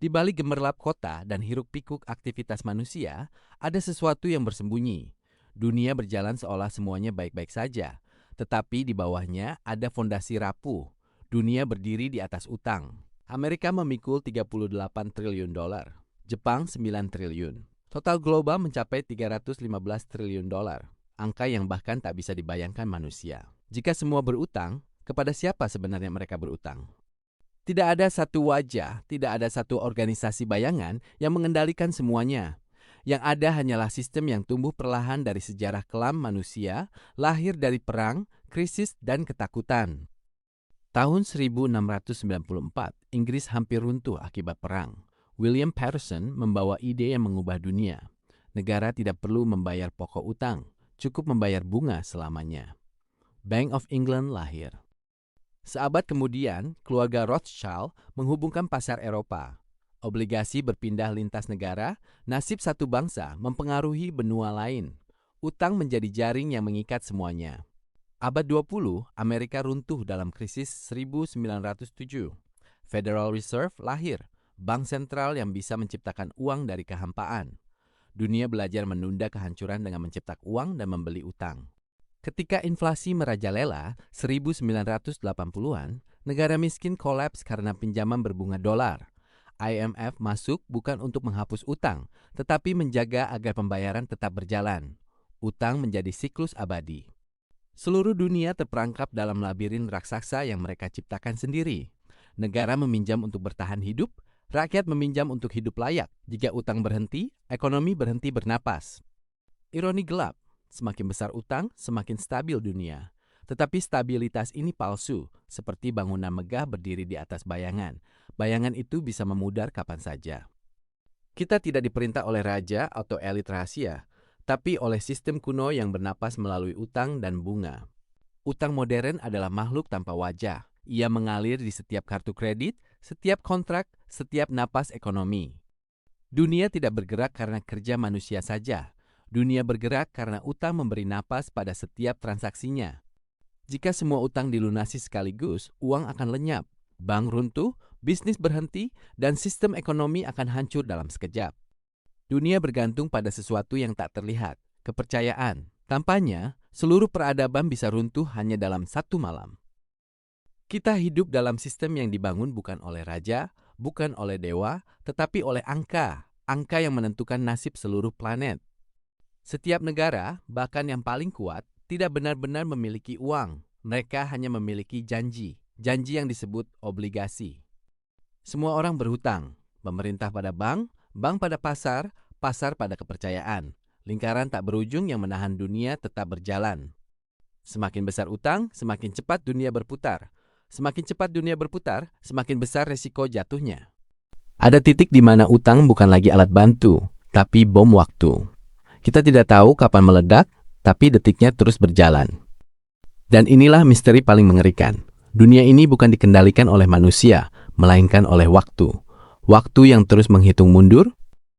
Di balik gemerlap kota dan hiruk-pikuk aktivitas manusia, ada sesuatu yang bersembunyi. Dunia berjalan seolah semuanya baik-baik saja, tetapi di bawahnya ada fondasi rapuh. Dunia berdiri di atas utang. Amerika memikul 38 triliun dolar, Jepang 9 triliun. Total global mencapai 315 triliun dolar, angka yang bahkan tak bisa dibayangkan manusia. Jika semua berutang, kepada siapa sebenarnya mereka berutang? Tidak ada satu wajah, tidak ada satu organisasi bayangan yang mengendalikan semuanya. Yang ada hanyalah sistem yang tumbuh perlahan dari sejarah kelam manusia, lahir dari perang, krisis, dan ketakutan. Tahun 1694, Inggris hampir runtuh akibat perang. William Paterson membawa ide yang mengubah dunia. Negara tidak perlu membayar pokok utang, cukup membayar bunga selamanya. Bank of England lahir. Seabad kemudian, keluarga Rothschild menghubungkan pasar Eropa. Obligasi berpindah lintas negara, nasib satu bangsa mempengaruhi benua lain. Utang menjadi jaring yang mengikat semuanya. Abad 20, Amerika runtuh dalam krisis 1907. Federal Reserve lahir, bank sentral yang bisa menciptakan uang dari kehampaan. Dunia belajar menunda kehancuran dengan menciptakan uang dan membeli utang. Ketika inflasi merajalela 1980-an, negara miskin kolaps karena pinjaman berbunga dolar. IMF masuk bukan untuk menghapus utang, tetapi menjaga agar pembayaran tetap berjalan. Utang menjadi siklus abadi. Seluruh dunia terperangkap dalam labirin raksasa yang mereka ciptakan sendiri. Negara meminjam untuk bertahan hidup, rakyat meminjam untuk hidup layak. Jika utang berhenti, ekonomi berhenti bernapas. Ironi gelap. Semakin besar utang, semakin stabil dunia. Tetapi stabilitas ini palsu, seperti bangunan megah berdiri di atas bayangan. Bayangan itu bisa memudar kapan saja. Kita tidak diperintah oleh raja atau elit rahasia, tapi oleh sistem kuno yang bernapas melalui utang dan bunga. Utang modern adalah makhluk tanpa wajah. Ia mengalir di setiap kartu kredit, setiap kontrak, setiap napas ekonomi. Dunia tidak bergerak karena kerja manusia saja. Dunia bergerak karena utang memberi napas pada setiap transaksinya. Jika semua utang dilunasi sekaligus, uang akan lenyap, bank runtuh, bisnis berhenti, dan sistem ekonomi akan hancur dalam sekejap. Dunia bergantung pada sesuatu yang tak terlihat, kepercayaan. Tanpanya, seluruh peradaban bisa runtuh hanya dalam satu malam. Kita hidup dalam sistem yang dibangun bukan oleh raja, bukan oleh dewa, tetapi oleh angka yang menentukan nasib seluruh planet. Setiap negara, bahkan yang paling kuat, tidak benar-benar memiliki uang. Mereka hanya memiliki janji yang disebut obligasi. Semua orang berhutang, pemerintah pada bank pada pasar, pasar pada kepercayaan. Lingkaran tak berujung yang menahan dunia tetap berjalan. Semakin besar utang, semakin cepat dunia berputar. Semakin cepat dunia berputar, semakin besar resiko jatuhnya. Ada titik di mana utang bukan lagi alat bantu, tapi bom waktu. Kita tidak tahu kapan meledak, tapi detiknya terus berjalan. Dan inilah misteri paling mengerikan. Dunia ini bukan dikendalikan oleh manusia, melainkan oleh waktu. Waktu yang terus menghitung mundur,